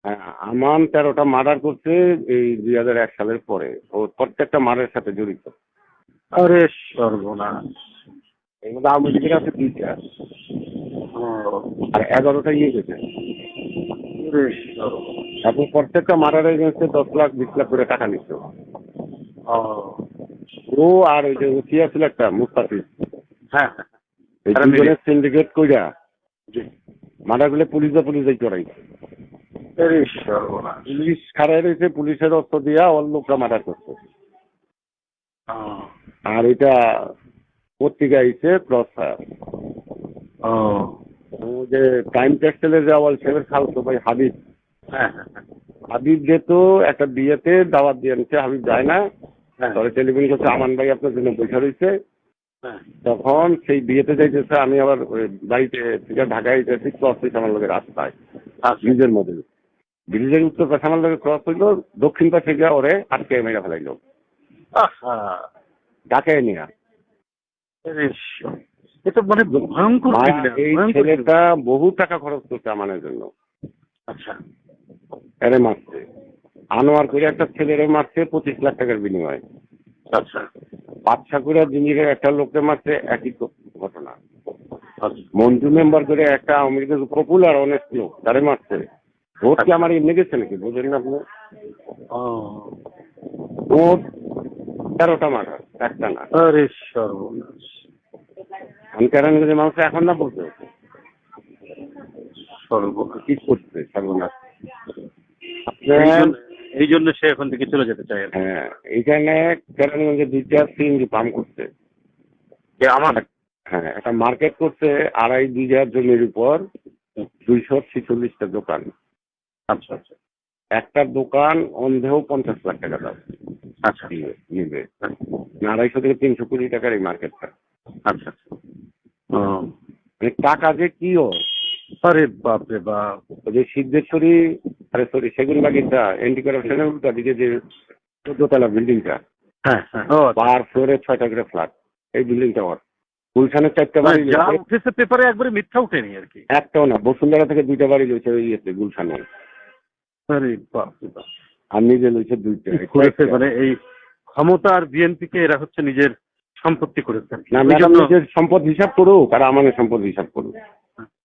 হ্যাঁ, আমান 13টা মার্ডার করছে এই 2001 সালের পরে। ও প্রত্যেকটা মার্ডারের সাথে জড়িত। আরে সর্বনাশ। এর মধ্যে আওয়ামী লীগের আছে 2টা, ও, আর 11টা ইয়ে গেছে। আরে সর্বনাশ। এবং প্রত্যেকটা মার্ডারের এগেন্সে 10 লাখ 20 লাখ করে টাকা নিচ্ছে। ও, ও আর ওই যে সিয়া ছিল একটা মুস্তাফিজ, হ্যাঁ এই তারা মিলে। দুজনের সিন্ডিকেট কইরা জি। মার্ডার গুলো পুলিশে চড়াই। আরে সর্বনাশ। পুলিশ খাড়াই রয়েছে, পুলিশের অস্ত্র দিয়া ওর লোকরা মার্ডার করছে। ও, আর এটা পত্রিকা আইছে ক্রস ফায়ার। ও, ও যে টাইম টেক্সটাইলের যে আওয়াল সাহেবের খালতো ভাই হাবিব, হ্যাঁ হাবিব যেত একটা বিয়েতে দাওয়াত দিয়ে আনছে, হাবিব যায় না, হ্যাঁ পরে টেলিফোন করছে আমান ভাই আপনার জন্য বসে রয়েছে। হ্যাঁ। তখন সেই বিয়েতে যাইতেছে, আমি আবার ওই বাড়িতে থেকে ঢাকায় যেতেছি, ক্রস হয়েছে আমার লোকের রাস্তায় ব্রিজের মধ্যে। ব্রিজের উত্তর পাশে আমার লোকের ক্রস হইলো, দক্ষিণ পাশে গিয়ে ওরে আটকে মেরে ফেলাইলো আহা, ঢাকায় নিয়ে। আরে এটা মানে ভয়ঙ্কর criminal, এই ভয়ঙ্কর ছেলেটা বহু টাকা খরচ করছে আমানের জন্য, criminal। আচ্ছা এরে মারছে। আনোয়ার করে একটা ছেলেরে মারছে 25 লাখ টাকার বিনিময়ে। আচ্ছা বাদশা করে জিনিসের একটা লোককে মারছে, একই ঘটনা। আচ্ছা। মঞ্জু মেম্বার করে একটা আওয়ামী লীগের পপুলার অনেস্ট লোক, তারে মারছে। ভোট কি আমার এমনি গেছে নাকি, বুঝলেন না আপনি? ও, ভোট 13টা মার্ডার, একটা না। আরে সর্বনাশ। আমি কেরানীগঞ্জের মানুষ এখন না বলতে সর্বনাশ। কি করছে সর্বনাশ। এই জন্য সে এখন থেকে চলে যেতে চায় আর কি। হ্যাঁ, এখানে কেরানীগঞ্জে 2টা সিএনজি পাম্প করছে। আমার হ্যাঁ, একটা মার্কেট করছে 2.5 বিঘা জমির উপর, 246টা দোকান। আচ্ছা আচ্ছা একটা দোকান অন্ধেও 50 লাখ টাকা দাম আচ্ছা নিবে। 250 থেকে 300 কোটি টাকার এই মার্কেটটা। আচ্ছা আচ্ছা। ও, মানে টাকা যে কি ওর। আরে বাপ রে বাপ। ওই যে সিদ্ধেশ্বরী, সরি সেগুন বাগিচা এন্টি করাপশনের উল্টা দিকে যে 14তলা বিল্ডিংটা, হ্যাঁ হ্যাঁ। ও আচ্ছা। পার ফ্লোরে 6টা করে ফ্ল্যাট, এই বিল্ডিংটা ওর। গুলশানের 4টা বাড়ি যা রয়েছে, উঠেছে পেপারে একবারে মিথ্যা উঠেনি আর কি। একটাও না। বসুন্ধরা থেকে 2টা বাড়ি রয়েছে ওই ইয়েতে গুলশানে, আরে বাপ রে বাপ। আর নিজে রয়েছে 2টা। করেছে মানে এই ক্ষমতা আর বিএনপি কে এরা হচ্ছে নিজের সম্পত্তি করেছে। না, ওই ম্যাডাম জন্য নিজের সম্পদ হিসাব করুক আর আমাদের সম্পদ হিসাব করুক।